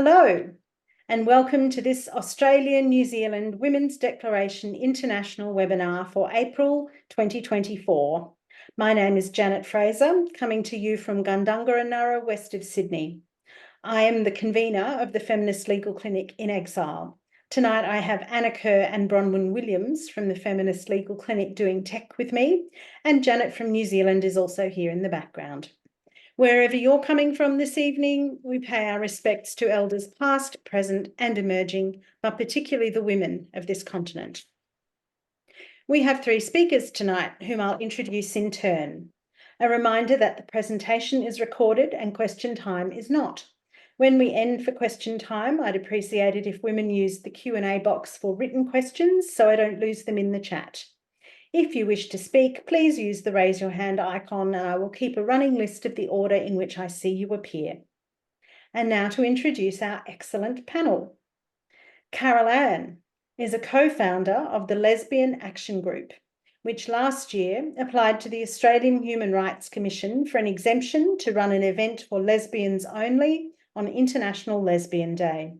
Hello, and welcome to this Australian-New Zealand Women's Declaration International webinar for April 2024. My name is Janet Fraser, coming to you from Gundunger, west of Sydney. I am the convener of the Feminist Legal Clinic in Exile. Tonight I have Anna Kerr and Bronwyn Williams from the Feminist Legal Clinic doing tech with me, and Janet from New Zealand is also here in the background. Wherever you're coming from this evening, we pay our respects to elders past, present and emerging, but particularly the women of this continent. We have three speakers tonight whom I'll introduce in turn. A reminder that the presentation is recorded and question time is not. When we end for question time, I'd appreciate it if women use the Q&A box for written questions so I don't lose them in the chat. If you wish to speak, please use the raise your hand icon and I will keep a running list of the order in which I see you appear. And now to introduce our excellent panel. Carol Ann is a co-founder of the Lesbian Action Group, which last year applied to the Australian Human Rights Commission for an exemption to run an event for lesbians only on International Lesbian Day.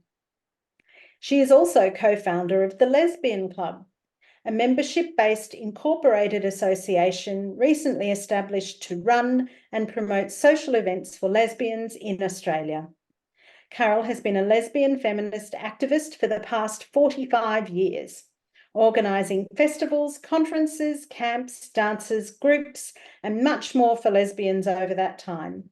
She is also co-founder of the Lesbian Club, a membership-based incorporated association recently established to run and promote social events for lesbians in Australia. Carol has been a lesbian feminist activist for the past 45 years, organising festivals, conferences, camps, dances, groups, and much more for lesbians over that time.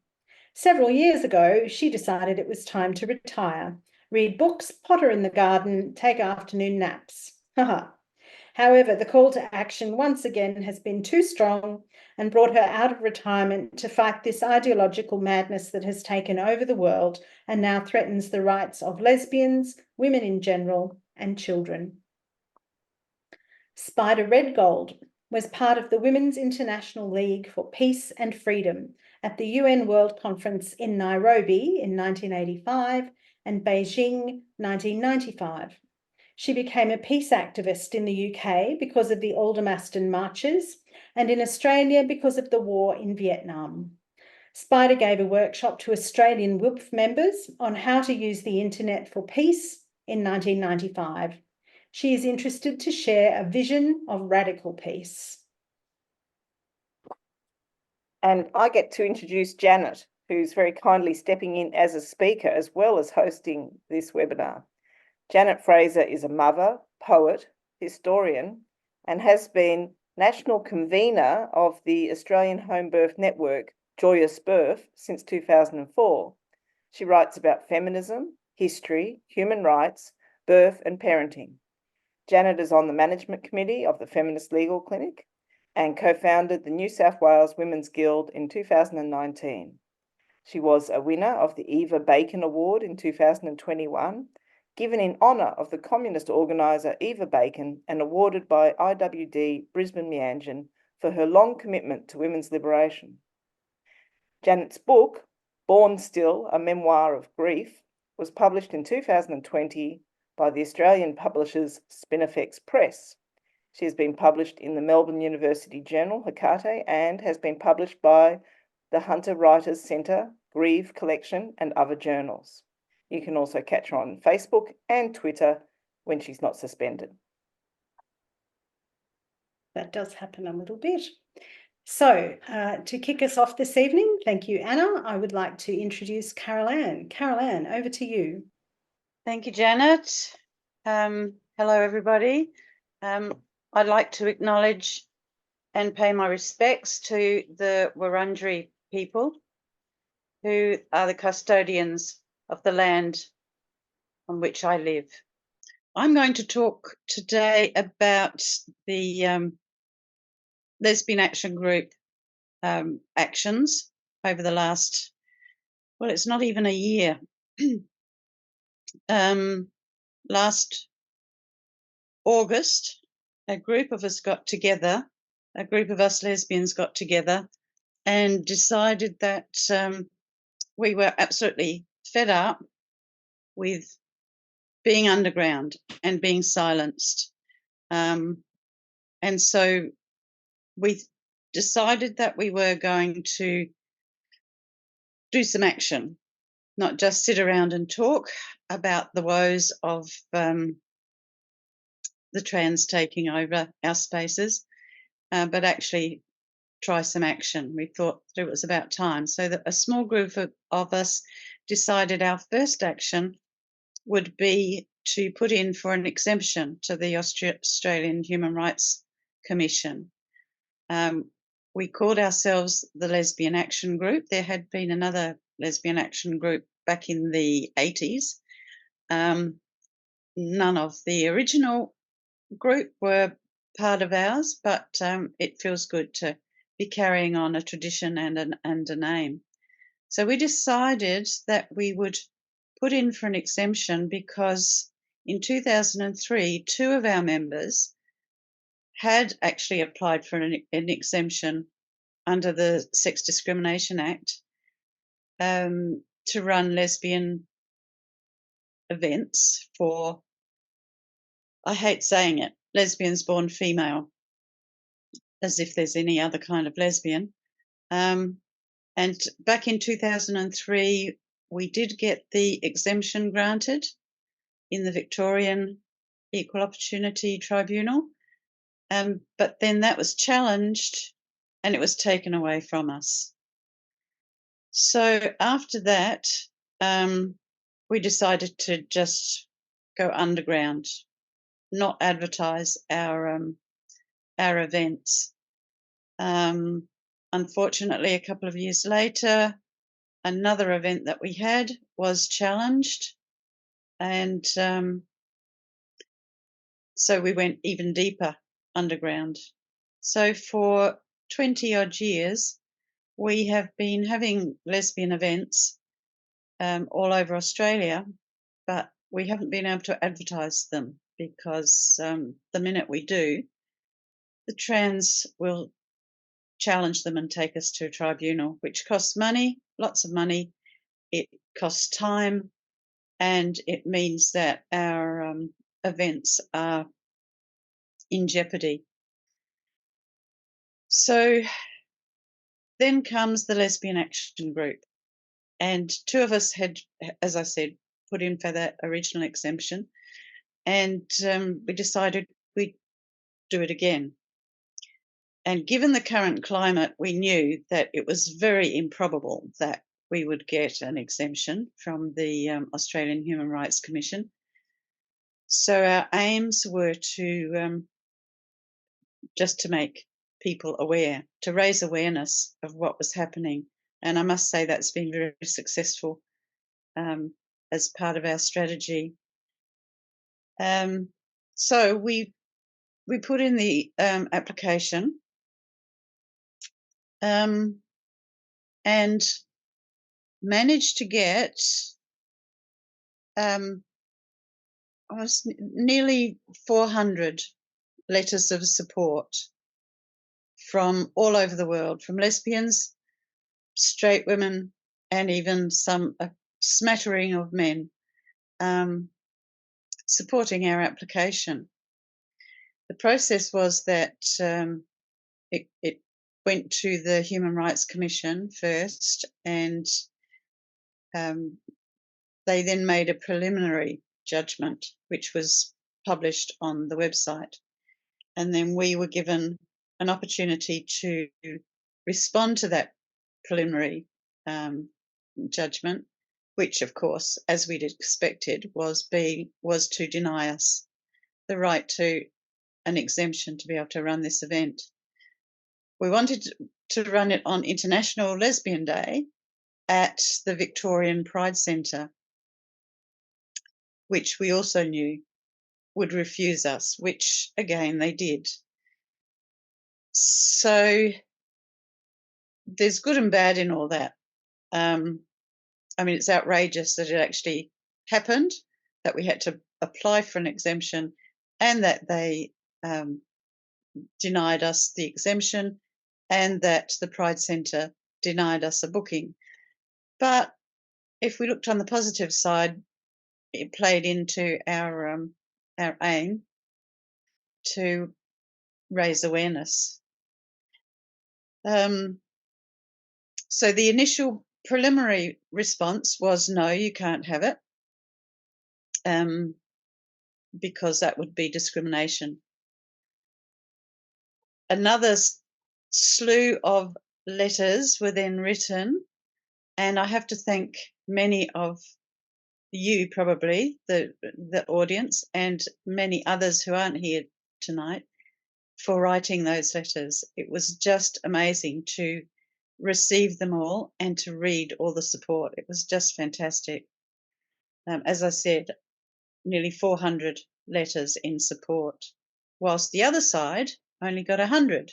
Several years ago, she decided it was time to retire, read books, potter in the garden, take afternoon naps. However, the call to action once again has been too strong and brought her out of retirement to fight this ideological madness that has taken over the world and now threatens the rights of lesbians, women in general, and children. Spider Redgold was part of the Women's International League for Peace and Freedom at the UN World Conference in Nairobi in 1985 and Beijing 1995. She became a peace activist in the UK because of the Aldermaston marches and in Australia because of the war in Vietnam. Spider gave a workshop to Australian WILPF members on how to use the internet for peace in 1995. She is interested to share a vision of radical peace. And I get to introduce Janet, who's very kindly stepping in as a speaker as well as hosting this webinar. Janet Fraser is a mother, poet, historian, and has been National Convenor of the Australian Homebirth Network, Joyous Birth, since 2004. She writes about feminism, history, human rights, birth and parenting. Janet is on the Management Committee of the Feminist Legal Clinic and co-founded the New South Wales Women's Guild in 2019. She was a winner of the Eva Bacon Award in 2021, given in honour of the communist organiser Eva Bacon and awarded by IWD Brisbane Meanjin for her long commitment to women's liberation. Janet's book, Born Still, a Memoir of Grief, was published in 2020 by the Australian publishers Spinifex Press. She has been published in the Melbourne University Journal, Hecate, and has been published by the Hunter Writers Centre, Grieve Collection and other journals. You can also catch her on Facebook and Twitter when she's not suspended. That does happen a little bit. So to kick us off this evening, thank you, Anna. I would like to introduce Carol Ann. Carol Ann, over to you. Thank you, Janet. Hello, everybody. I'd like to acknowledge and pay my respects to the Wurundjeri people who are the custodians of the land on which I live. I'm going to talk today about the Lesbian Action Group actions over the last, well, it's not even a year. Last August, a group of us got together, a group of us lesbians got together and decided that we were absolutely fed up with being underground and being silenced. And so we decided that we were going to do some action. not just sit around and talk about the woes of the trans taking over our spaces, but actually try some action. We thought that it was about time. So that a small group of us decided our first action would be to put in for an exemption to the Australian Human Rights Commission. We called ourselves the Lesbian Action Group. There had been another Lesbian Action Group back in the 80s. None of the original group were part of ours, but it feels good to be carrying on a tradition and a name. So we decided that we would put in for an exemption because in 2003, 2 of our members had actually applied for an exemption under the Sex Discrimination Act to run lesbian events for, I hate saying it, lesbians born female, as if there's any other kind of lesbian. And back in 2003, we did get the exemption granted in the Victorian Equal Opportunity Tribunal, but then that was challenged and it was taken away from us. So after that, we decided to just go underground, not advertise our events. Unfortunately, a couple of years later, another event that we had was challenged, and so we went even deeper underground. So for 20 odd years, we have been having lesbian events all over Australia, but we haven't been able to advertise them because the minute we do, the trans will challenge them and take us to a tribunal, which costs money, lots of money. It costs time, and it means that our events are in jeopardy. So then comes the Lesbian Action Group, and 2 of us had, as I said, put in for that original exemption, and we decided we'd do it again. And given the current climate, we knew that it was very improbable that we would get an exemption from the Australian Human Rights Commission. So our aims were to just to make people aware, to raise awareness of what was happening. And I must say that's been very successful as part of our strategy. So we put in the application, and managed to get nearly 400 letters of support from all over the world, from lesbians, straight women, and even a smattering of men supporting our application. The process was that it went to the Human Rights Commission first, and they then made a preliminary judgment, which was published on the website. And then we were given an opportunity to respond to that preliminary judgment, which, of course, as we'd expected, was to deny us the right to an exemption to be able to run this event. We wanted to run it on International Lesbian Day at the Victorian Pride Centre, which we also knew would refuse us, which again they did. So there's good and bad in all that. I mean, it's outrageous that it actually happened, that we had to apply for an exemption, and that they denied us the exemption, and that the Pride Centre denied us a booking. But if we looked on the positive side, it played into our aim to raise awareness. So the initial preliminary response was no, you can't have it, because that would be discrimination. Another slew of letters were then written, and I have to thank many of you, probably the audience, and many others who aren't here tonight, for writing those letters. It was just amazing to receive them all and to read all the support. It was just fantastic. As I said, nearly 400 letters in support, whilst the other side only got 100.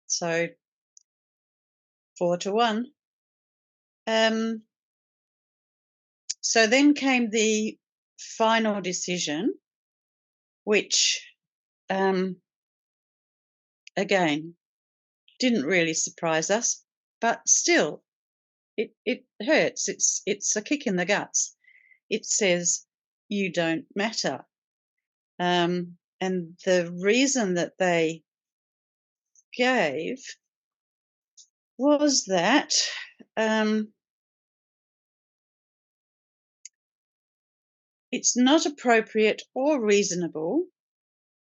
So 4 to 1. So then came the final decision, which again didn't really surprise us, but still it hurts. It's a kick in the guts. It says you don't matter. And the reason that they gave was that it's not appropriate or reasonable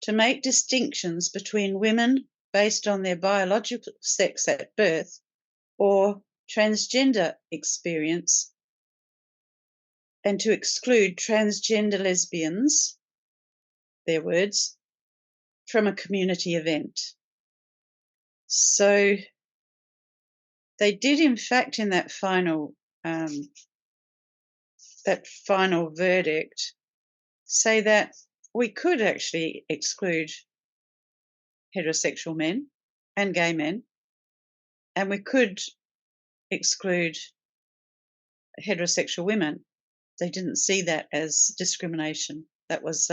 to make distinctions between women based on their biological sex at birth or transgender experience, and to exclude transgender lesbians, their words, from a community event. So they did, in fact, in that final verdict, say that we could actually exclude heterosexual men and gay men, and we could exclude heterosexual women. They didn't see that as discrimination. That was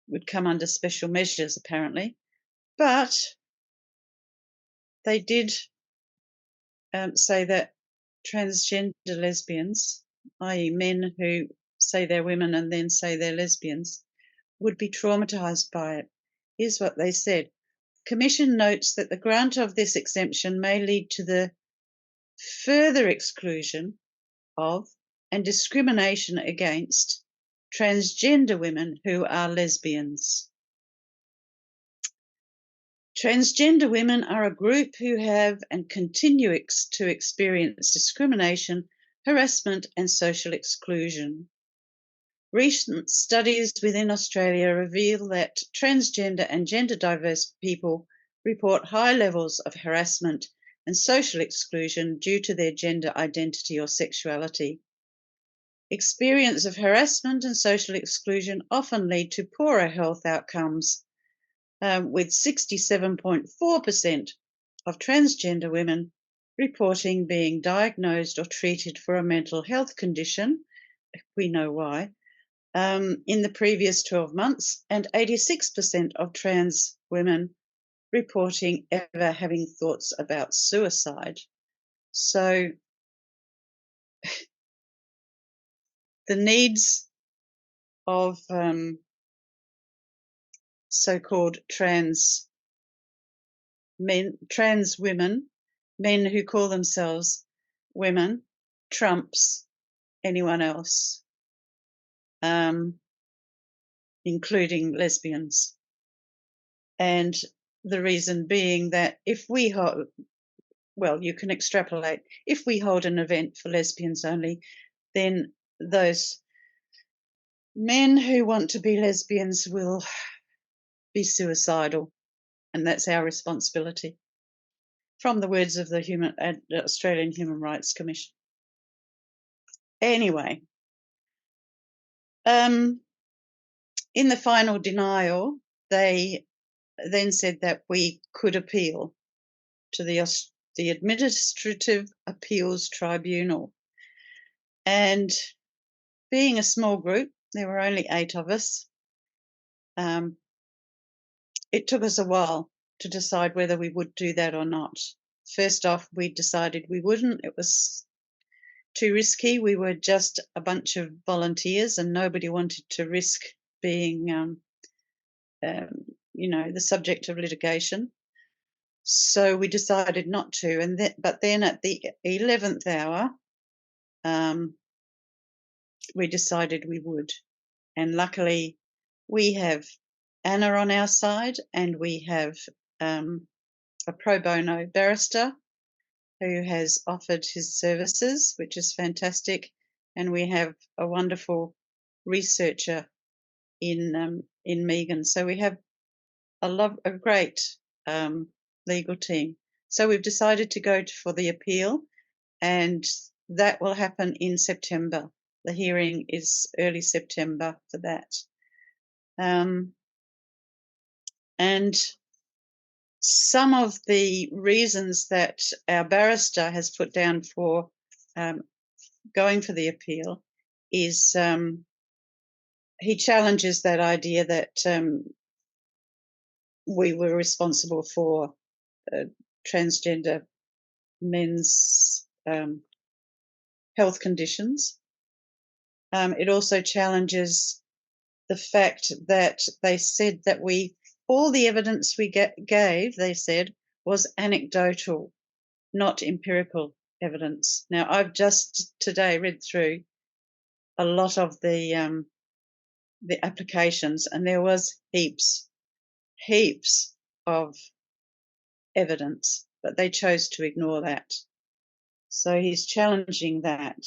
would come under special measures, apparently. But they did say that transgender lesbians, i.e. men who say they're women and then say they're lesbians, would be traumatised by it. Here's what they said. The Commission notes that the grant of this exemption may lead to the further exclusion of and discrimination against transgender women who are lesbians. Transgender women are a group who have and continue to experience discrimination, harassment, and social exclusion. Recent studies within Australia reveal that transgender and gender diverse people report high levels of harassment and social exclusion due to their gender identity or sexuality. Experience of harassment and social exclusion often lead to poorer health outcomes, with 67.4% of transgender women reporting being diagnosed or treated for a mental health condition, we know why, in the previous 12 months, and 86% of trans women reporting ever having thoughts about suicide. So the needs of so-called trans women, men who call themselves women, trumps anyone else, including lesbians. And the reason being that if we hold, well, you can extrapolate, if we hold an event for lesbians only, then those men who want to be lesbians will be suicidal, and that's our responsibility, from the words of the Australian Human Rights Commission. Anyway, in the final denial, they then said that we could appeal to the Administrative Appeals Tribunal. And being a small group, there were only 8 of us, it took us a while to decide whether we would do that or not. First off, we decided we wouldn't. It was too risky. We were just a bunch of volunteers and nobody wanted to risk being, the subject of litigation. So we decided not to, but then at the 11th hour, we decided we would. And luckily, we have Anna on our side, and we have a pro bono barrister who has offered his services, which is fantastic. And we have a wonderful researcher in Meanjin. So we have a great legal team. So we've decided to go for the appeal, and that will happen in September. The hearing is early September for that. And some of the reasons that our barrister has put down for going for the appeal is he challenges that idea that we were responsible for transgender men's health conditions. It also challenges the fact that they said that all the evidence we gave, they said, was anecdotal, not empirical evidence. Now, I've just today read through a lot of the applications, and there was heaps of evidence, but they chose to ignore that. So he's challenging that.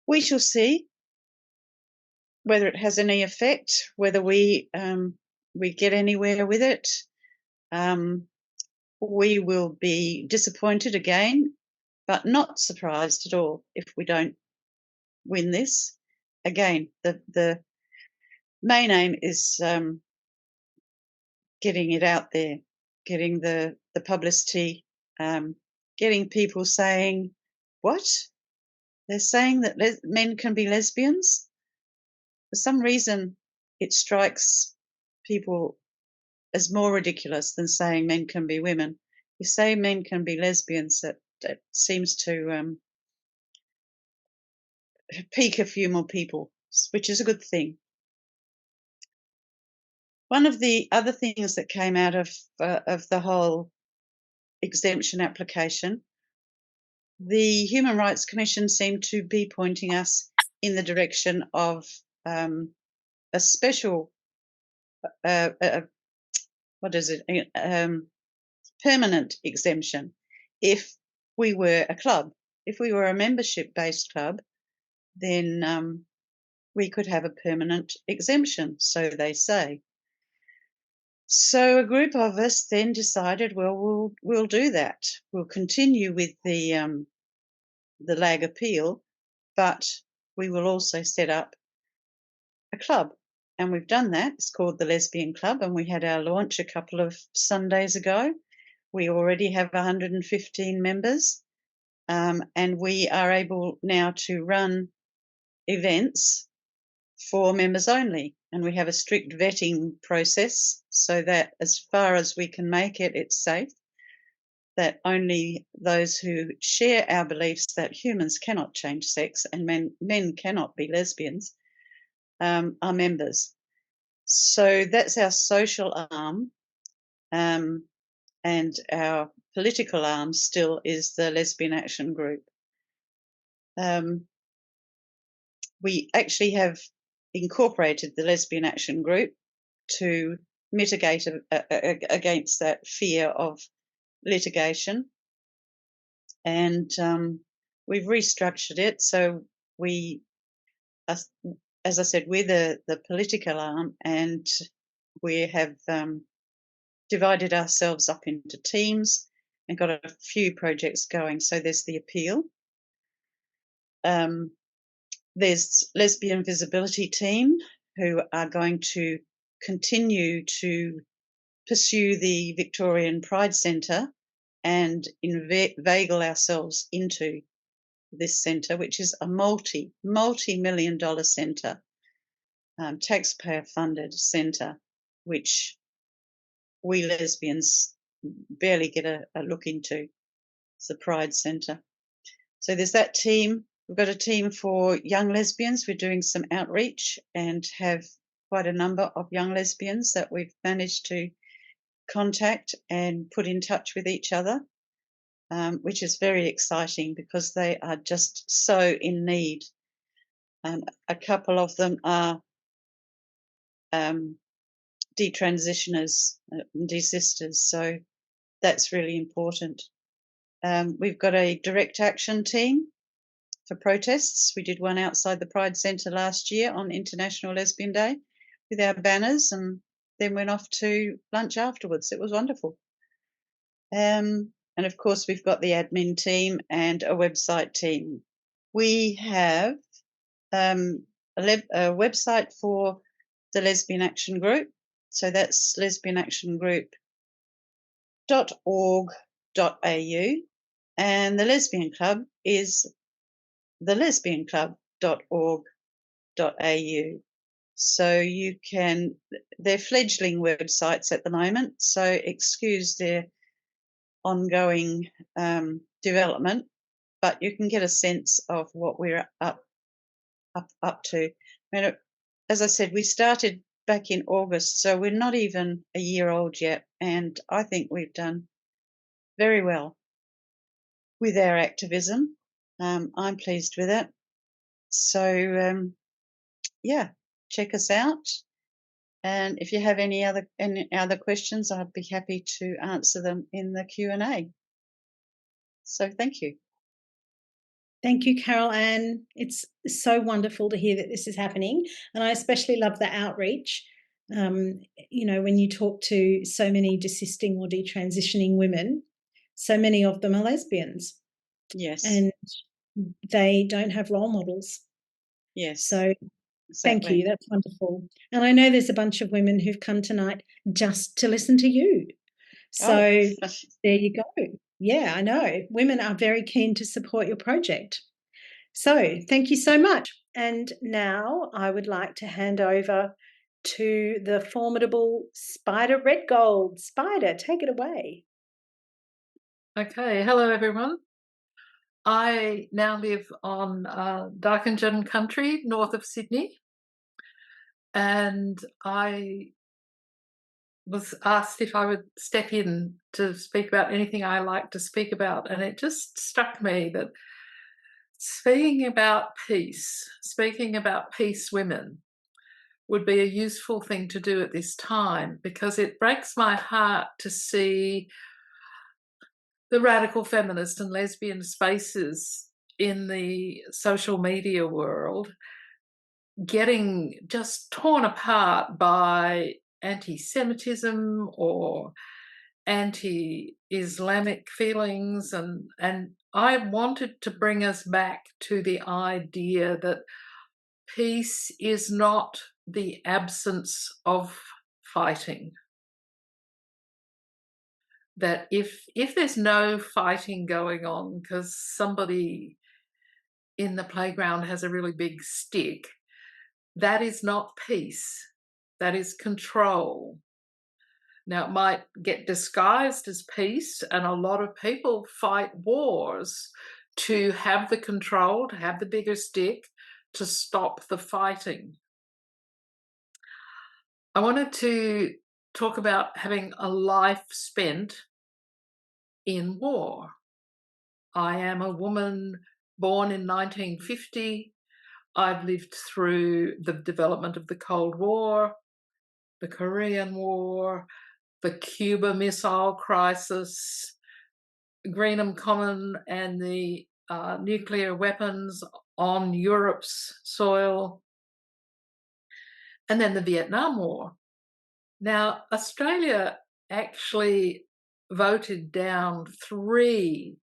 We shall see whether it has any effect, whether we get anywhere with it. We will be disappointed again, but not surprised at all if we don't win this. Again, the main aim is getting it out there, getting the publicity, getting people saying, what? They're saying that men can be lesbians? For some reason, it strikes people as more ridiculous than saying men can be women. You say men can be lesbians, that seems to pique a few more people, which is a good thing. One of the other things that came out of the whole exemption application, the Human Rights Commission seemed to be pointing us in the direction of a special, permanent exemption if we were a club. If we were a membership-based club, then we could have a permanent exemption, so they say. So a group of us then decided, well, we'll do that. We'll continue with the lag appeal, but we will also set up a club. And we've done that. It's called the Lesbian Club, and we had our launch a couple of Sundays ago. We already have 115 members, and we are able now to run events for members only. And we have a strict vetting process so that as far as we can make it, it's safe, that only those who share our beliefs that humans cannot change sex and men cannot be lesbians are members. So that's our social arm, and our political arm still is the Lesbian Action Group. We actually have incorporated the Lesbian Action Group to mitigate against that fear of litigation, and we've restructured it. So we, as I said, we're the political arm, and we have divided ourselves up into teams and got a few projects going. So there's the appeal. There's Lesbian Visibility Team, who are going to continue to pursue the Victorian Pride Centre and inveigle ourselves into this centre, which is a multi-million-dollar centre, taxpayer-funded centre, which we lesbians barely get a look into. It's the Pride Centre. So there's that team. We've got a team for young lesbians. We're doing some outreach and have quite a number of young lesbians that we've managed to contact and put in touch with each other, which is very exciting because they are just so in need. A couple of them are detransitioners, desisters, so that's really important. We've got a direct action team for protests. We did one outside the Pride Centre last year on International Lesbian Day with our banners, and then went off to lunch afterwards. It was wonderful. And of course, we've got the admin team and a website team. We have a website for the Lesbian Action Group. So that's lesbianactiongroup.org.au. And the Lesbian Club is thelesbianclub.org.au. So you can, they're fledgling websites at the moment, so excuse their ongoing development, but you can get a sense of what we're up to. I mean, as I said, we started back in August, so we're not even a year old yet, and I think we've done very well with our activism. I'm pleased with it. So yeah, check us out. And if you have any other questions, I'd be happy to answer them in the Q&A. So thank you. Thank you, Carol Ann. It's so wonderful to hear that this is happening. And I especially love the outreach. You know, when you talk to so many desisting or detransitioning women, so many of them are lesbians. Yes. And they don't have role models. Yes. So thank you. That's wonderful. And I know there's a bunch of women who've come tonight just to listen to you. So there you go. Yeah, I know. Women are very keen to support your project. So thank you so much. And now I would like to hand over to the formidable Spider Redgold. Spider, take it away. Okay, hello everyone. I now live on Darkinjun country, north of Sydney, and I was asked if I would step in to speak about anything I like to speak about, and it just struck me that speaking about peace women, would be a useful thing to do at this time, because it breaks my heart to see the radical feminist and lesbian spaces in the social media world getting just torn apart by anti-Semitism or anti-Islamic feelings, and I wanted to bring us back to the idea that peace is not the absence of fighting. That if there's no fighting going on because somebody in the playground has a really big stick, that is not peace. That is control. Now, it might get disguised as peace, and a lot of people fight wars to have the control, to have the bigger stick, to stop the fighting. I wanted to talk about having a life spent in war. I am a woman born in 1950. I've lived through the development of the Cold War, the Korean War, the Cuba Missile Crisis, Greenham Common and the nuclear weapons on Europe's soil, and then the Vietnam War. Now, Australia actually voted down 3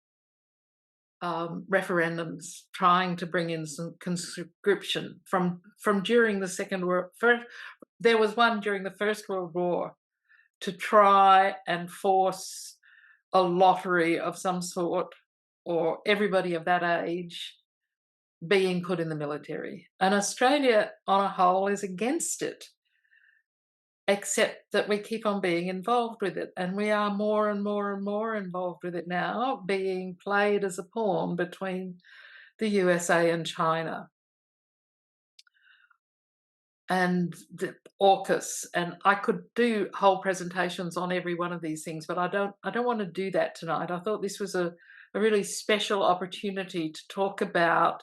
referendums trying to bring in some conscription from during the Second World. There was one during the First World War to try and force a lottery of some sort, or everybody of that age being put in the military. And Australia on a whole is against it, except that we keep on being involved with it, and we are more and more and more involved with it now, being played as a pawn between the USA and China. and the AUKUS, and I could do whole presentations on every one of these things, but I don't want to do that tonight. I thought this was a really special opportunity to talk about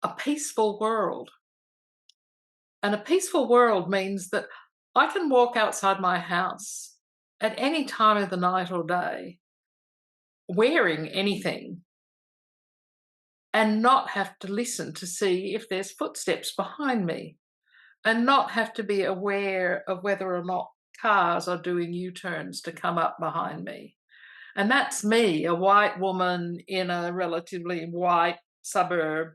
a peaceful world. And a peaceful world means that I can walk outside my house at any time of the night or day wearing anything and not have to listen to see if there's footsteps behind me, and not have to be aware of whether or not cars are doing U-turns to come up behind me. And that's me, a white woman in a relatively white suburb,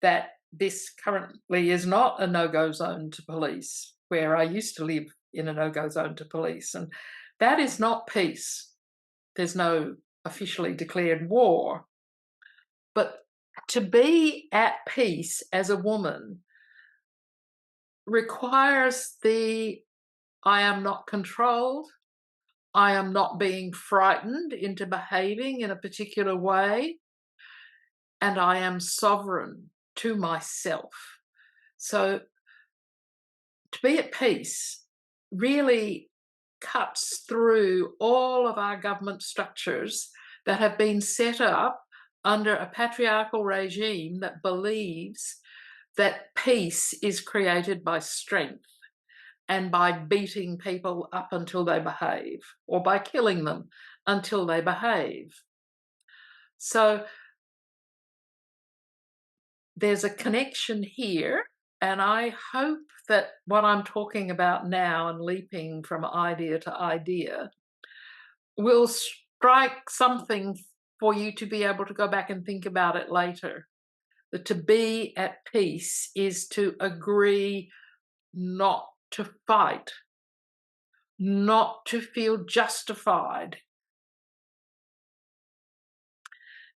that this currently is not a no-go zone to police, where I used to live in a no-go zone to police. And that is not peace. There's no officially declared war. But to be at peace as a woman requires I am not controlled, I am not being frightened into behaving in a particular way, and I am sovereign to myself. So to be at peace really cuts through all of our government structures that have been set up under a patriarchal regime that believes that peace is created by strength and by beating people up until they behave, or by killing them until they behave. So there's a connection here, and I hope that what I'm talking about now and leaping from idea to idea will strike something for you to be able to go back and think about it later. That to be at peace is to agree not to fight, not to feel justified.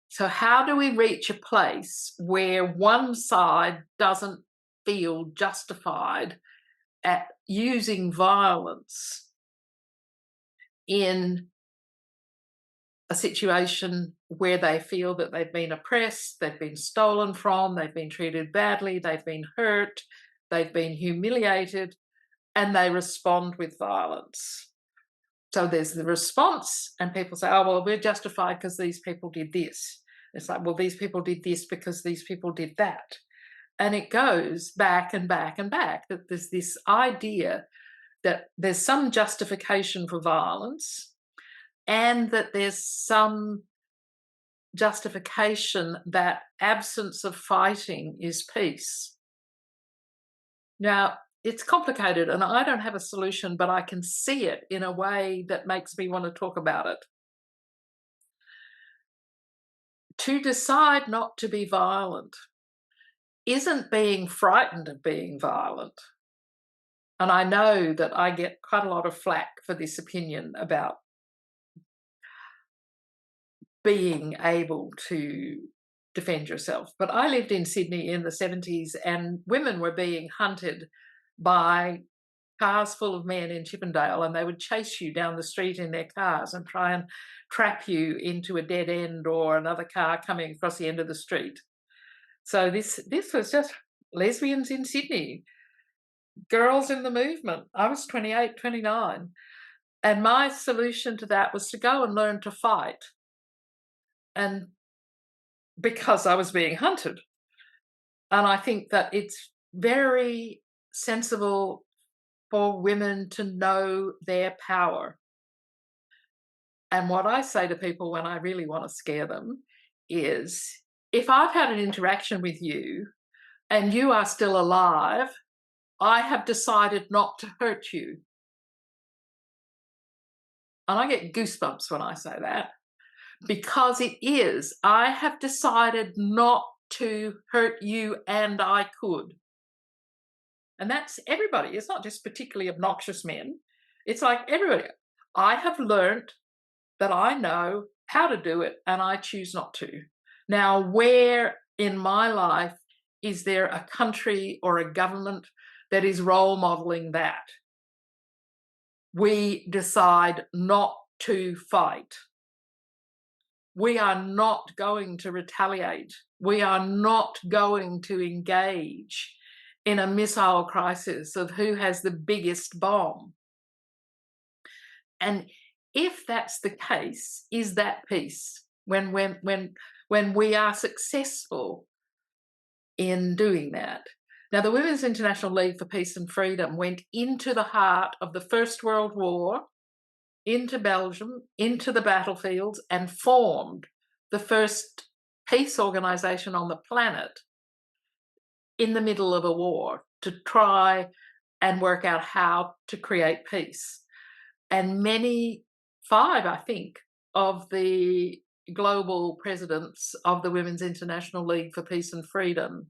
So how do we reach a place where one side doesn't feel justified at using violence in a situation where they feel that they've been oppressed, they've been stolen from, they've been treated badly, they've been hurt, they've been humiliated, and they respond with violence? So there's the response, and people say, oh, well, we're justified because these people did this. It's like, well, these people did this because these people did that. And it goes back and back and back, that there's this idea that there's some justification for violence, and that there's some justification that absence of fighting is peace. Now, it's complicated, and I don't have a solution, but I can see it in a way that makes me want to talk about it. To decide not to be violent isn't being frightened of being violent. And I know that I get quite a lot of flack for this opinion about being able to defend yourself. But I lived in Sydney in the 70s, and women were being hunted by cars full of men in Chippendale, and they would chase you down the street in their cars and try and trap you into a dead end or another car coming across the end of the street. So this was just lesbians in Sydney, girls in the movement. I was 28, 29. And my solution to that was to go and learn to fight. And because I was being hunted. And I think that it's very sensible for women to know their power. And what I say to people when I really want to scare them is, if I've had an interaction with you and you are still alive, I have decided not to hurt you. And I get goosebumps when I say that, because it is, I have decided not to hurt you, and I could. And that's everybody. It's not just particularly obnoxious men. It's like everybody. I have learned that I know how to do it, and I choose not to. Now, where in my life is there a country or a government that is role modelling that? We decide not to fight. We are not going to retaliate. We are not going to engage in a missile crisis of who has the biggest bomb. And if that's the case, is that peace when we are successful in doing that? Now, the Women's International League for Peace and Freedom went into the heart of the First World War, into Belgium, into the battlefields, and formed the first peace organisation on the planet in the middle of a war to try and work out how to create peace. And five, I think, of the global presidents of the Women's International League for Peace and Freedom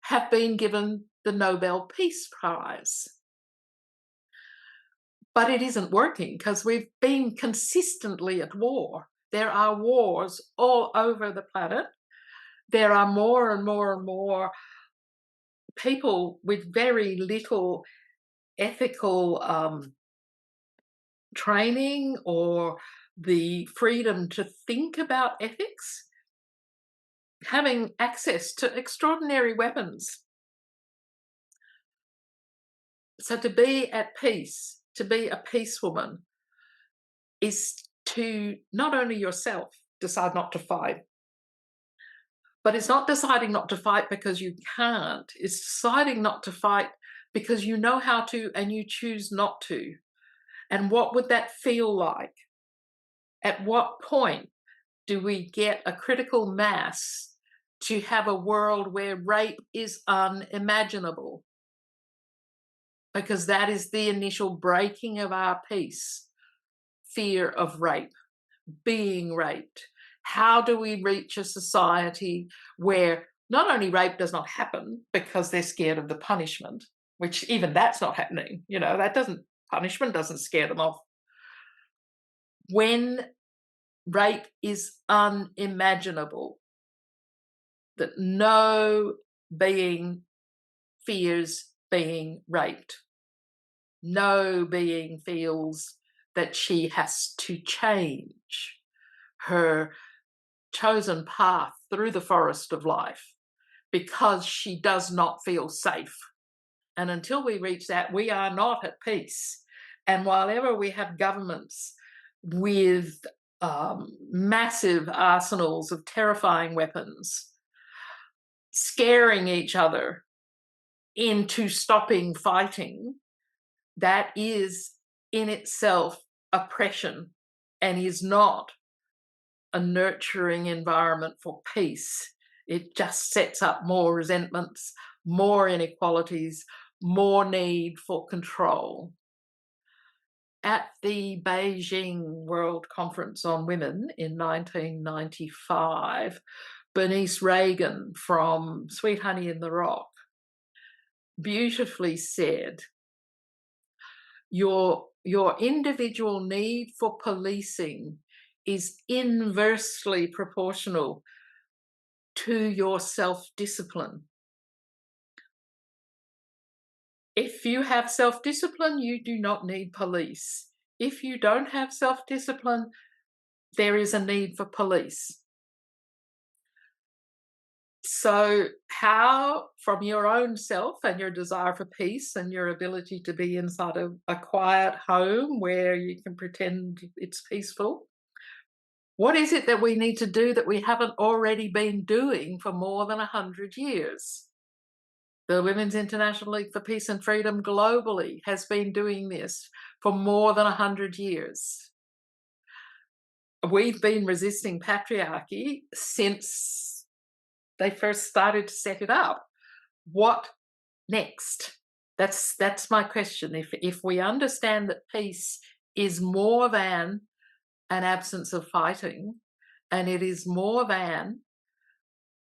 have been given the Nobel Peace Prize. But it isn't working because we've been consistently at war. There are wars all over the planet. There are more and more and more people with very little ethical training or the freedom to think about ethics, having access to extraordinary weapons. So to be at peace, to be a peacewoman, is to not only yourself decide not to fight, but it's not deciding not to fight because you can't. It's deciding not to fight because you know how to and you choose not to. And what would that feel like? At what point do we get a critical mass to have a world where rape is unimaginable? Because that is the initial breaking of our peace. Fear of rape, being raped. How do we reach a society where not only rape does not happen because they're scared of the punishment, which even that's not happening, punishment doesn't scare them off. When rape is unimaginable, that no being fears being raped. No being feels that she has to change her chosen path through the forest of life because she does not feel safe. And until we reach that, we are not at peace. And while ever we have governments with massive arsenals of terrifying weapons, scaring each other into stopping fighting, that is in itself oppression and is not a nurturing environment for peace. It just sets up more resentments, more inequalities, more need for control. At the Beijing World Conference on Women in 1995, Bernice Reagan from Sweet Honey in the Rock beautifully said, your individual need for policing is inversely proportional to your self-discipline. If you have self-discipline, you do not need police. If you don't have self-discipline, there is a need for police. So how, from your own self and your desire for peace and your ability to be inside a quiet home where you can pretend it's peaceful, what is it that we need to do that we haven't already been doing for more than 100 years? The Women's International League for Peace and Freedom globally has been doing this for more than 100 years. We've been resisting patriarchy since they first started to set it up. What next? That's my question. If we understand that peace is more than an absence of fighting, and it is more than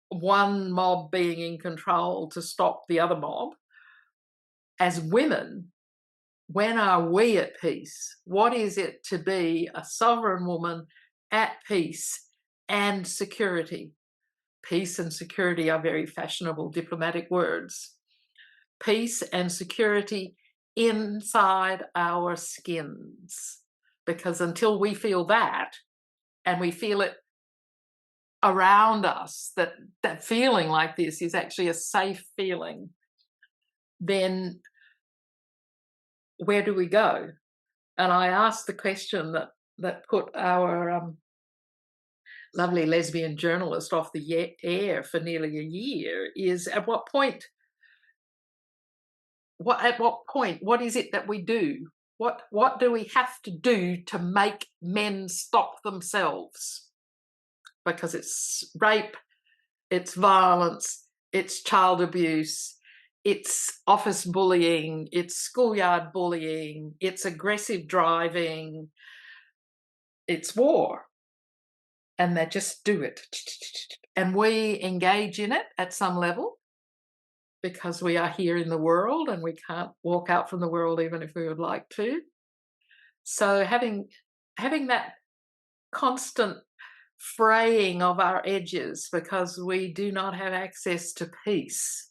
one mob being in control to stop the other mob, as women, when are we at peace? What is it to be a sovereign woman at peace and security? Peace and security are very fashionable diplomatic words. Peace and security inside our skins. Because until we feel that, and we feel it around us, that feeling like this is actually a safe feeling, then where do we go? And I asked the question that put our lovely lesbian journalist off the air for nearly a year, is at what point, what is it that we do? What do we have to do to make men stop themselves? Because it's rape, it's violence, it's child abuse, it's office bullying, it's schoolyard bullying, it's aggressive driving, it's war. And they just do it. And we engage in it at some level because we are here in the world and we can't walk out from the world even if we would like to. So having that constant fraying of our edges because we do not have access to peace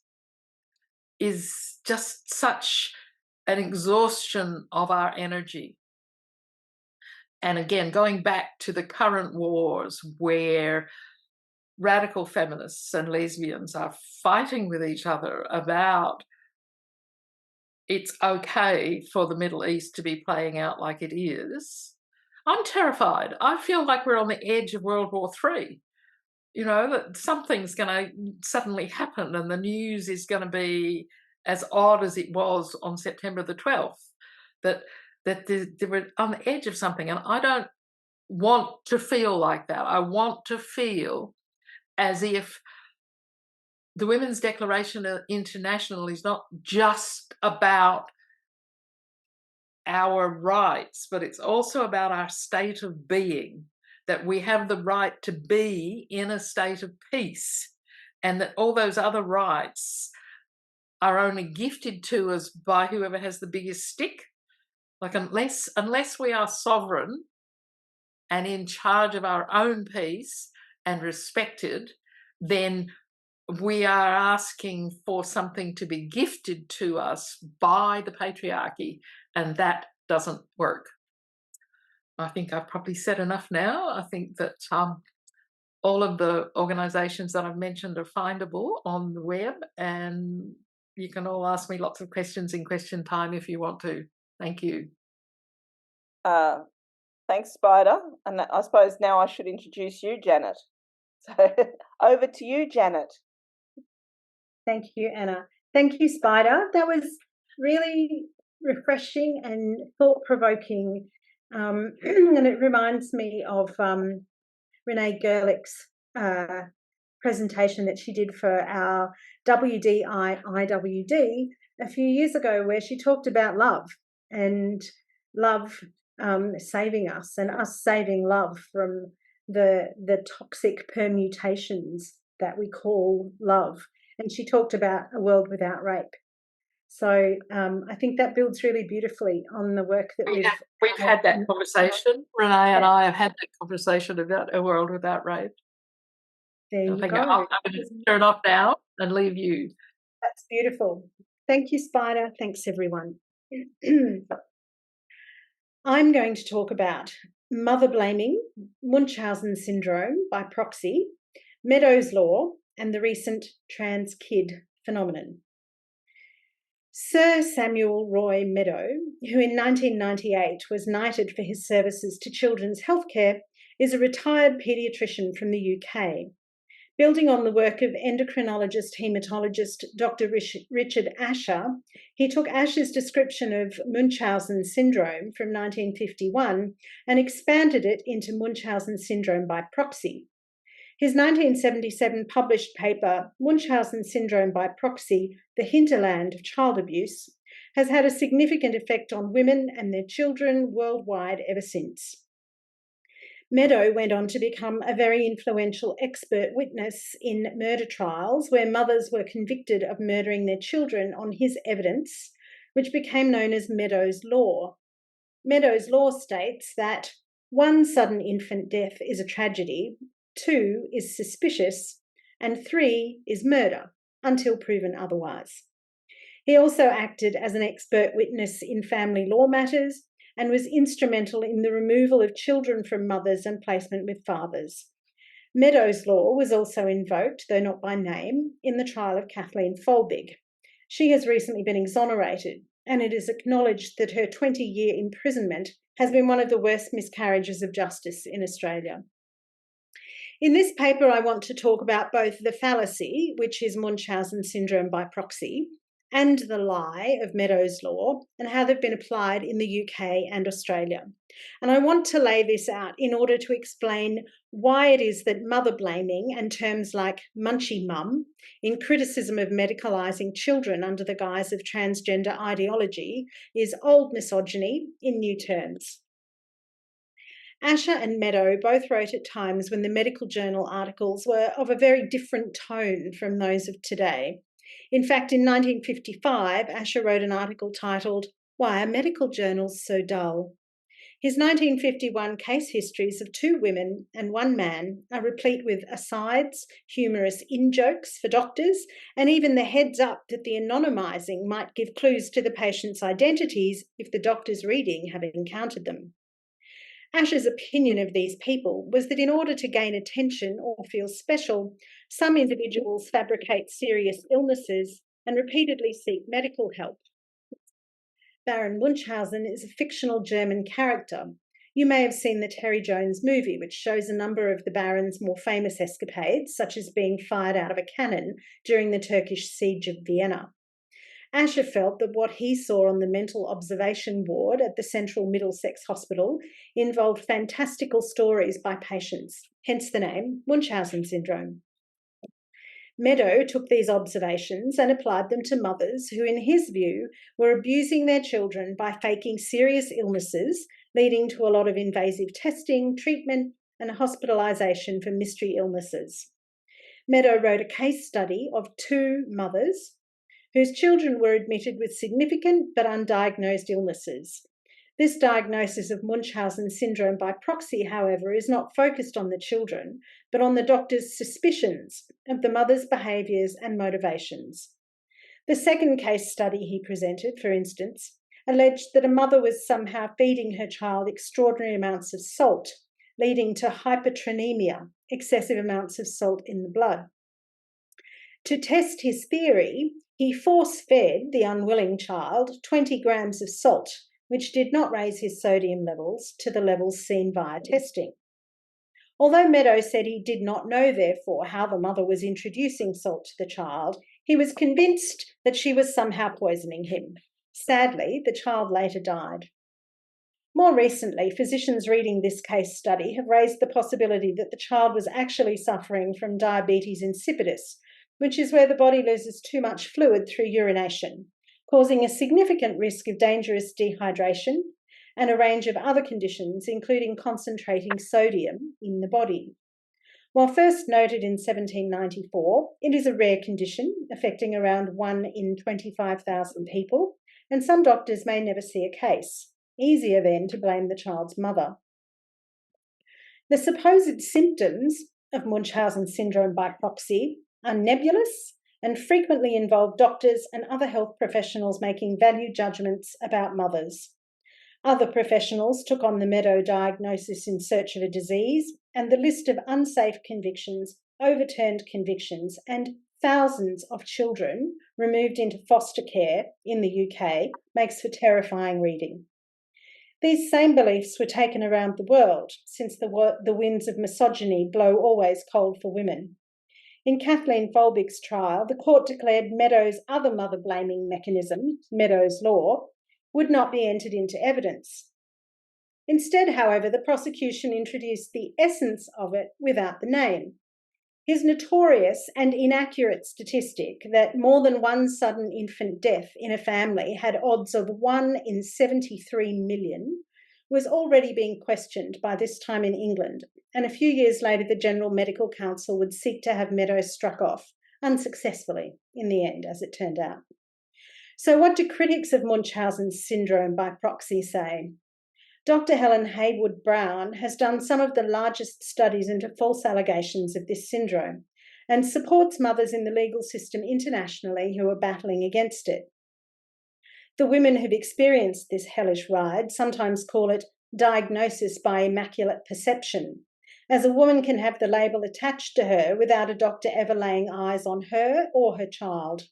is just such an exhaustion of our energy. And again, going back to the current wars where radical feminists and lesbians are fighting with each other about it's okay for the Middle East to be playing out like it is, I'm terrified. I feel like we're on the edge of World War III. You know, that something's going to suddenly happen and the news is going to be as odd as it was on September the 12th, that they were on the edge of something. And I don't want to feel like that. I want to feel as if the Women's Declaration International is not just about our rights, but it's also about our state of being, that we have the right to be in a state of peace, and that all those other rights are only gifted to us by whoever has the biggest stick. Like unless we are sovereign and in charge of our own peace and respected, then we are asking for something to be gifted to us by the patriarchy, and that doesn't work. I think I've probably said enough now. I think that all of the organisations that I've mentioned are findable on the web, and you can all ask me lots of questions in question time if you want to. Thank you. Thanks, Spider. And I suppose now I should introduce you, Janet. So over to you, Janet. Thank you, Anna. Thank you, Spider. That was really refreshing and thought-provoking. And it reminds me of Renee Gerlich's presentation that she did for our IWD a few years ago, where she talked about love and love saving us and us saving love from the toxic permutations that we call love. And she talked about a world without rape. So I think that builds really beautifully on the work that we've had that conversation. Renee and I have had that conversation about a world without rape. There you go. I'm going to turn off now and leave you. That's beautiful. Thank you, Spider. Thanks, everyone. I'm going to talk about mother blaming, Munchausen syndrome by proxy, Meadows' law, and the recent trans kid phenomenon. Sir Samuel Roy Meadow, who in 1998 was knighted for his services to children's healthcare, is a retired paediatrician from the UK. Building on the work of endocrinologist haematologist Dr. Richard Asher, he took Asher's description of Munchausen syndrome from 1951 and expanded it into Munchausen syndrome by proxy. His 1977 published paper, Munchausen Syndrome by Proxy, The Hinterland of Child Abuse, has had a significant effect on women and their children worldwide ever since. Meadow went on to become a very influential expert witness in murder trials where mothers were convicted of murdering their children on his evidence, which became known as Meadows' Law. Meadows' Law states that 1, sudden infant death is a tragedy, 2 is suspicious, and 3 is murder, until proven otherwise. He also acted as an expert witness in family law matters and was instrumental in the removal of children from mothers and placement with fathers. Meadows' Law was also invoked, though not by name, in the trial of Kathleen Folbig. She has recently been exonerated, and it is acknowledged that her 20-year imprisonment has been one of the worst miscarriages of justice in Australia. In this paper, I want to talk about both the fallacy, which is Munchausen syndrome by proxy, and the lie of Meadows' law, and how they've been applied in the UK and Australia. And I want to lay this out in order to explain why it is that mother blaming and terms like munchy mum, in criticism of medicalising children under the guise of transgender ideology, is old misogyny in new terms. Asher and Meadow both wrote at times when the medical journal articles were of a very different tone from those of today. In fact, in 1955, Asher wrote an article titled, "Why Are Medical Journals So Dull?" His 1951 case histories of 2 women and 1 man are replete with asides, humorous in-jokes for doctors, and even the heads up that the anonymising might give clues to the patient's identities if the doctors reading have encountered them. Asher's opinion of these people was that in order to gain attention or feel special, some individuals fabricate serious illnesses and repeatedly seek medical help. Baron Munchausen is a fictional German character. You may have seen the Terry Jones movie, which shows a number of the Baron's more famous escapades, such as being fired out of a cannon during the Turkish siege of Vienna. Asher felt that what he saw on the mental observation ward at the Central Middlesex Hospital involved fantastical stories by patients, hence the name Munchausen syndrome. Meadow took these observations and applied them to mothers who, in his view, were abusing their children by faking serious illnesses, leading to a lot of invasive testing, treatment, and hospitalisation for mystery illnesses. Meadow wrote a case study of 2 mothers whose children were admitted with significant but undiagnosed illnesses. This diagnosis of Munchausen syndrome by proxy, however, is not focused on the children, but on the doctor's suspicions of the mother's behaviours and motivations. The second case study he presented, for instance, alleged that a mother was somehow feeding her child extraordinary amounts of salt, leading to hypertrinemia, excessive amounts of salt in the blood. To test his theory, he force-fed the unwilling child 20 grams of salt, which did not raise his sodium levels to the levels seen via testing. Although Meadow said he did not know, therefore, how the mother was introducing salt to the child, he was convinced that she was somehow poisoning him. Sadly, the child later died. More recently, physicians reading this case study have raised the possibility that the child was actually suffering from diabetes insipidus, which is where the body loses too much fluid through urination, causing a significant risk of dangerous dehydration and a range of other conditions, including concentrating sodium in the body. While first noted in 1794, it is a rare condition affecting around 1 in 25,000 people, and some doctors may never see a case. Easier then to blame the child's mother. The supposed symptoms of Munchausen syndrome by proxy are nebulous and frequently involve doctors and other health professionals making value judgments about mothers. Other professionals took on the Meadow diagnosis in search of a disease, and the list of unsafe convictions, overturned convictions, and thousands of children removed into foster care in the UK makes for terrifying reading. These same beliefs were taken around the world, since the winds of misogyny blow always cold for women. In Kathleen Folbig's trial, the court declared Meadow's other mother-blaming mechanism, Meadows' law, would not be entered into evidence. Instead, however, the prosecution introduced the essence of it without the name. His notorious and inaccurate statistic that more than 1 sudden infant death in a family had odds of 1 in 73 million was already being questioned by this time in England, and a few years later the General Medical Council would seek to have Meadows struck off, unsuccessfully in the end, as it turned out. So what do critics of Munchausen syndrome by proxy say? Dr. Helen Haywood-Brown has done some of the largest studies into false allegations of this syndrome and supports mothers in the legal system internationally who are battling against it. The women who've experienced this hellish ride sometimes call it diagnosis by immaculate perception, as a woman can have the label attached to her without a doctor ever laying eyes on her or her child.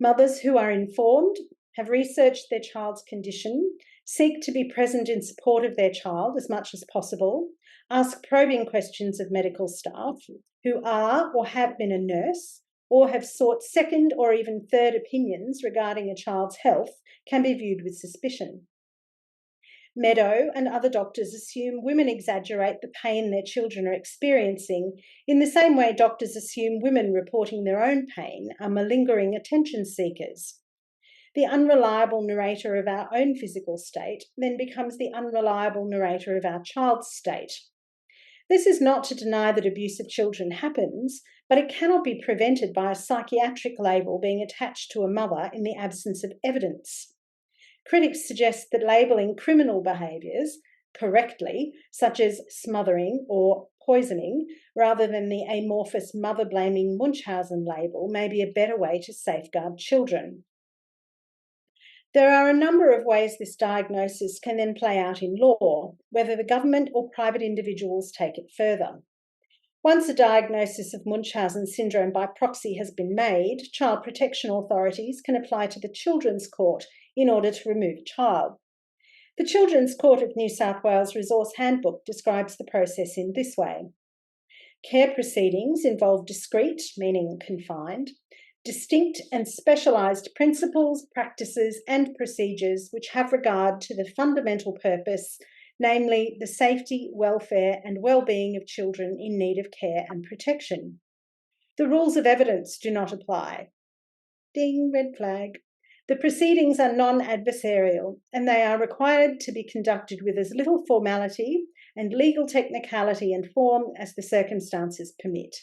Mothers who are informed, have researched their child's condition, seek to be present in support of their child as much as possible, ask probing questions of medical staff who are or have been a nurse, or have sought second or even third opinions regarding a child's health can be viewed with suspicion. Meadow and other doctors assume women exaggerate the pain their children are experiencing in the same way doctors assume women reporting their own pain are malingering attention seekers. The unreliable narrator of our own physical state then becomes the unreliable narrator of our child's state. This is not to deny that abuse of children happens, but it cannot be prevented by a psychiatric label being attached to a mother in the absence of evidence. Critics suggest that labelling criminal behaviours correctly, such as smothering or poisoning, rather than the amorphous mother-blaming Munchausen label, may be a better way to safeguard children. There are a number of ways this diagnosis can then play out in law, whether the government or private individuals take it further. Once a diagnosis of Munchausen syndrome by proxy has been made, child protection authorities can apply to the Children's Court in order to remove a child. The Children's Court of New South Wales Resource Handbook describes the process in this way. Care proceedings involve discrete, meaning confined, distinct and specialised principles, practices and procedures which have regard to the fundamental purpose, namely the safety, welfare and well-being of children in need of care and protection. The rules of evidence do not apply. Ding, red flag. The proceedings are non-adversarial and they are required to be conducted with as little formality and legal technicality and form as the circumstances permit.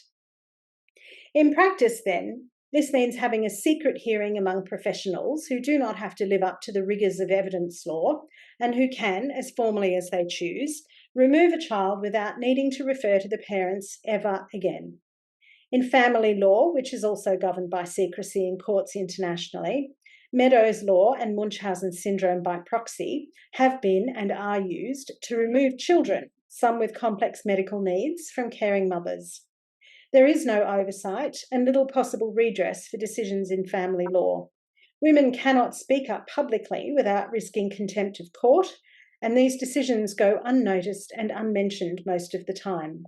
In practice, then, this means having a secret hearing among professionals who do not have to live up to the rigours of evidence law and who can, as formally as they choose, remove a child without needing to refer to the parents ever again. In family law, which is also governed by secrecy in courts internationally, Meadows law and Munchausen syndrome by proxy have been and are used to remove children, some with complex medical needs, from caring mothers. There is no oversight and little possible redress for decisions in family law. Women cannot speak up publicly without risking contempt of court, and these decisions go unnoticed and unmentioned most of the time.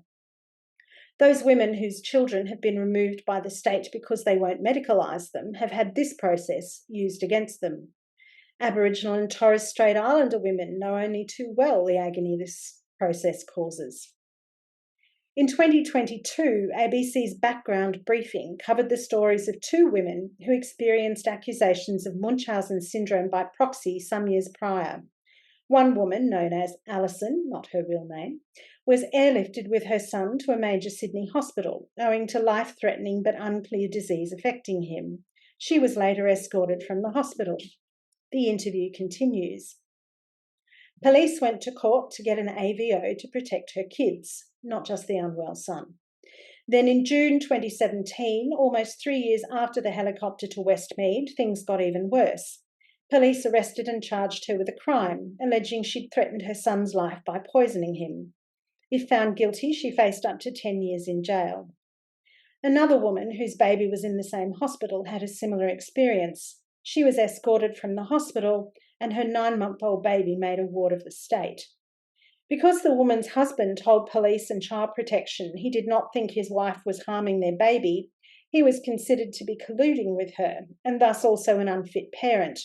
Those women whose children have been removed by the state because they won't medicalise them have had this process used against them. Aboriginal and Torres Strait Islander women know only too well the agony this process causes. In 2022, ABC's Background Briefing covered the stories of two women who experienced accusations of Munchausen syndrome by proxy some years prior. One woman, known as Alison, not her real name, was airlifted with her son to a major Sydney hospital, owing to life-threatening but unclear disease affecting him. She was later escorted from the hospital. The interview continues. Police went to court to get an AVO to protect her kids, not just the unwell son. Then in June 2017, almost 3 years after the helicopter to Westmead, things got even worse. Police arrested and charged her with a crime, alleging she'd threatened her son's life by poisoning him. If found guilty, she faced up to 10 years in jail. Another woman whose baby was in the same hospital had a similar experience. She was escorted from the hospital and her 9-month-old baby made a ward of the state. Because the woman's husband told police and child protection he did not think his wife was harming their baby, he was considered to be colluding with her and thus also an unfit parent.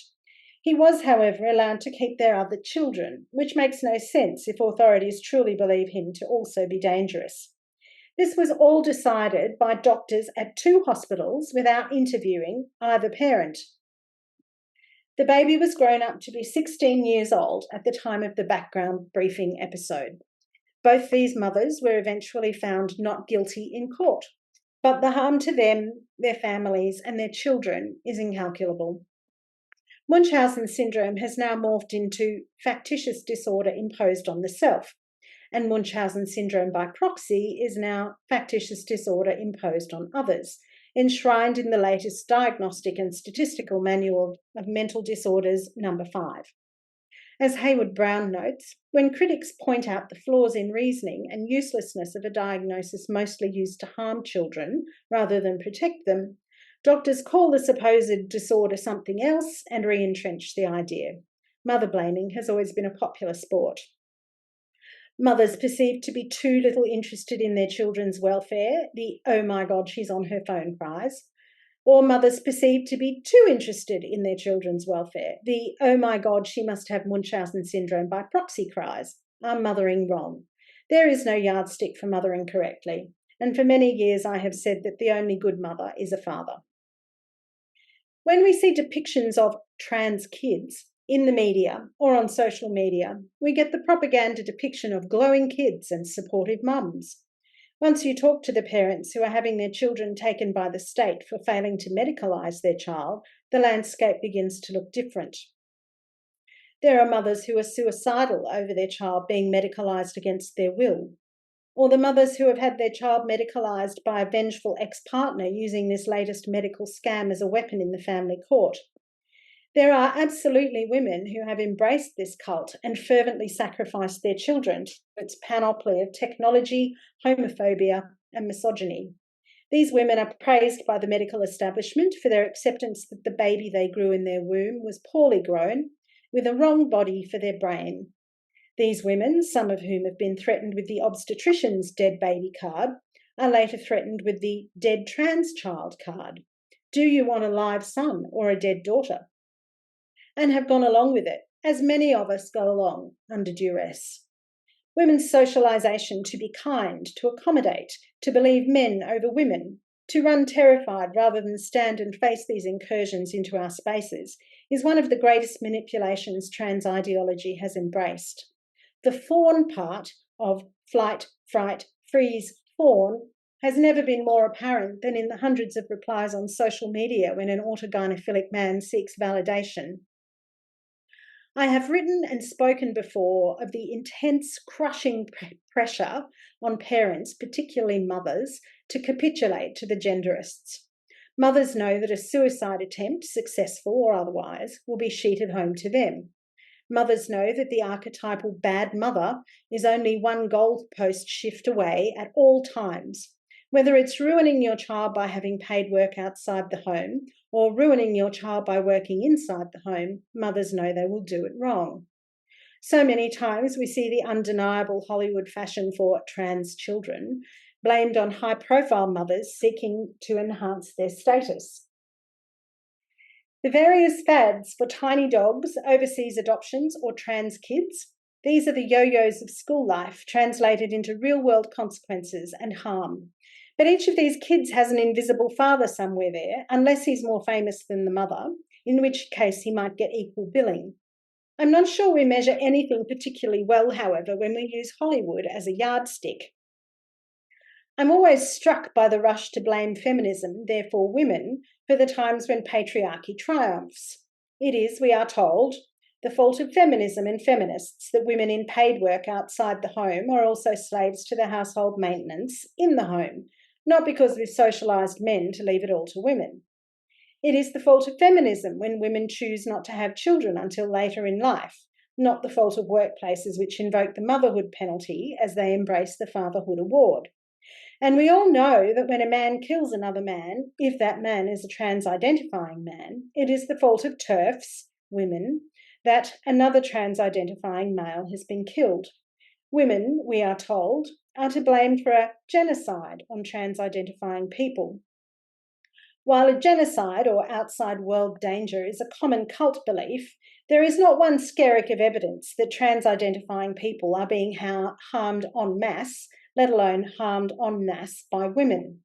He was, however, allowed to keep their other children, which makes no sense if authorities truly believe him to also be dangerous. This was all decided by doctors at 2 hospitals without interviewing either parent. The baby was grown up to be 16 years old at the time of the Background Briefing episode. Both these mothers were eventually found not guilty in court, but the harm to them, their families, and their children is incalculable. Munchausen syndrome has now morphed into factitious disorder imposed on the self, and Munchausen syndrome by proxy is now factitious disorder imposed on others, enshrined in the latest Diagnostic and Statistical Manual of Mental Disorders No. 5. As Hayward Brown notes, when critics point out the flaws in reasoning and uselessness of a diagnosis mostly used to harm children rather than protect them, Doctors call the supposed disorder something else and re-entrench the idea. Mother blaming has always been a popular sport. Mothers perceived to be too little interested in their children's welfare, the "oh my God, she's on her phone" cries, or mothers perceived to be too interested in their children's welfare, the "oh my God, she must have Munchausen syndrome" by proxy cries, are mothering wrong. There is no yardstick for mothering correctly, and for many years I have said that the only good mother is a father. When we see depictions of trans kids in the media or on social media, we get the propaganda depiction of glowing kids and supportive mums. Once you talk to the parents who are having their children taken by the state for failing to medicalise their child, the landscape begins to look different. There are mothers who are suicidal over their child being medicalised against their will, or the mothers who have had their child medicalised by a vengeful ex-partner using this latest medical scam as a weapon in the family court. There are absolutely women who have embraced this cult and fervently sacrificed their children to its panoply of technology, homophobia, and misogyny. These women are praised by the medical establishment for their acceptance that the baby they grew in their womb was poorly grown, with a wrong body for their brain. These women, some of whom have been threatened with the obstetrician's dead baby card, are later threatened with the dead trans child card. Do you want a live son or a dead daughter? And have gone along with it, as many of us go along under duress. Women's socialisation to be kind, to accommodate, to believe men over women, to run terrified rather than stand and face these incursions into our spaces is one of the greatest manipulations trans ideology has embraced. The fawn part of flight, fright, freeze, fawn has never been more apparent than in the hundreds of replies on social media when an autogynephilic man seeks validation. I have written and spoken before of the intense, crushing pressure on parents, particularly mothers, to capitulate to the genderists. Mothers know that a suicide attempt, successful or otherwise, will be sheeted home to them. Mothers know that the archetypal bad mother is only one goalpost shift away at all times. Whether it's ruining your child by having paid work outside the home or ruining your child by working inside the home, mothers know they will do it wrong. So many times we see the undeniable Hollywood fashion for trans children blamed on high-profile mothers seeking to enhance their status. The various fads for tiny dogs, overseas adoptions, or trans kids, these are the yo-yos of school life translated into real-world consequences and harm. But each of these kids has an invisible father somewhere there, unless he's more famous than the mother, in which case he might get equal billing. I'm not sure we measure anything particularly well, however, when we use Hollywood as a yardstick. I'm always struck by the rush to blame feminism, therefore women, for the times when patriarchy triumphs. It is, we are told, the fault of feminism and feminists that women in paid work outside the home are also slaves to the household maintenance in the home, not because we've socialised men to leave it all to women. It is the fault of feminism when women choose not to have children until later in life, not the fault of workplaces which invoke the motherhood penalty as they embrace the fatherhood award. And we all know that when a man kills another man, if that man is a trans-identifying man, it is the fault of TERFs, women, that another trans-identifying male has been killed. Women, we are told, are to blame for a genocide on trans-identifying people. While a genocide or outside world danger is a common cult belief, there is not one skerrick of evidence that trans-identifying people are being harmed en masse, let alone harmed en masse by women.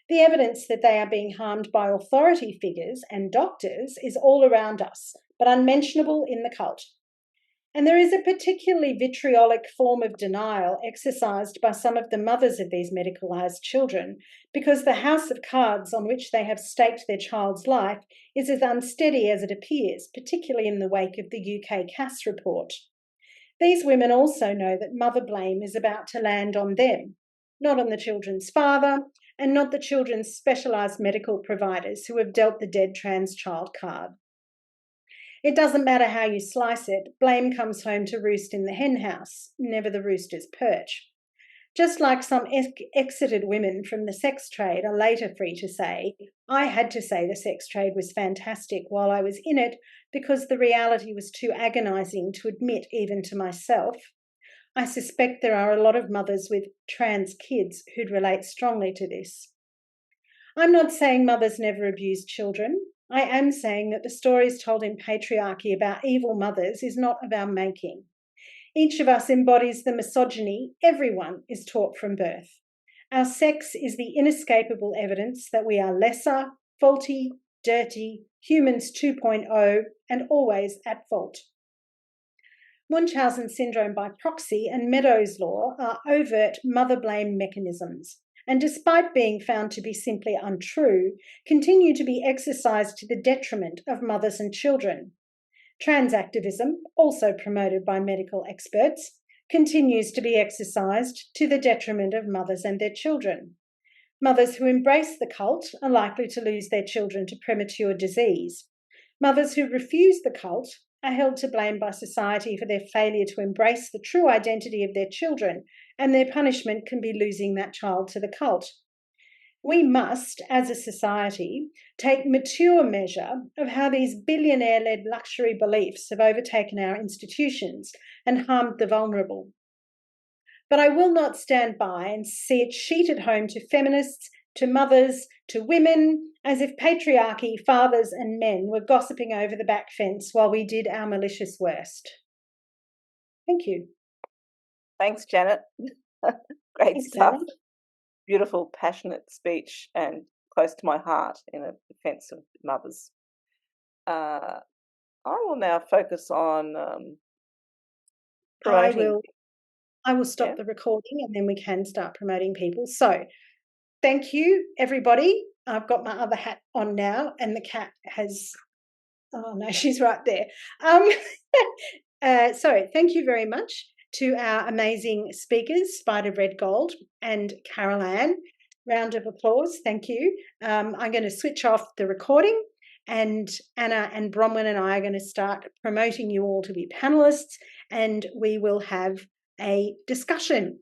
The evidence that they are being harmed by authority figures and doctors is all around us, but unmentionable in the cult. And there is a particularly vitriolic form of denial exercised by some of the mothers of these medicalised children, because the house of cards on which they have staked their child's life is as unsteady as it appears, particularly in the wake of the UK Cass report. These women also know that mother blame is about to land on them, not on the children's father, and not the children's specialised medical providers who have dealt the dead trans child card. It doesn't matter how you slice it, blame comes home to roost in the hen house, never the rooster's perch. Just like some exited women from the sex trade are later free to say, I had to say the sex trade was fantastic while I was in it because the reality was too agonising to admit even to myself. I suspect there are a lot of mothers with trans kids who'd relate strongly to this. I'm not saying mothers never abuse children. I am saying that the stories told in patriarchy about evil mothers is not of our making. Each of us embodies the misogyny everyone is taught from birth. Our sex is the inescapable evidence that we are lesser, faulty, dirty, humans 2.0, and always at fault. Munchausen syndrome by proxy and Meadows' law are overt mother blame mechanisms, and despite being found to be simply untrue, continue to be exercised to the detriment of mothers and children. Trans activism, also promoted by medical experts, continues to be exercised to the detriment of mothers and their children. Mothers who embrace the cult are likely to lose their children to premature disease. Mothers who refuse the cult are held to blame by society for their failure to embrace the true identity of their children, and their punishment can be losing that child to the cult. We must, as a society, take mature measure of how these billionaire-led luxury beliefs have overtaken our institutions and harmed the vulnerable. But I will not stand by and see it sheeted home to feminists, to mothers, to women, as if patriarchy, fathers and men were gossiping over the back fence while we did our malicious worst. Thank you. Thanks, Janet. Great Thanks, stuff. Janet. Beautiful, passionate speech and close to my heart in a defence of mothers. I will now focus on promoting. I will stop the recording and then we can start promoting people. So thank you, everybody. I've got my other hat on now and the cat has, oh no, she's right there. So thank you very much to our amazing speakers, Spider Redgold and Carol Ann. Round of applause, thank you. I'm going to switch off the recording and Anna and Bronwyn and I are going to start promoting you all to be panellists, and we will have a discussion.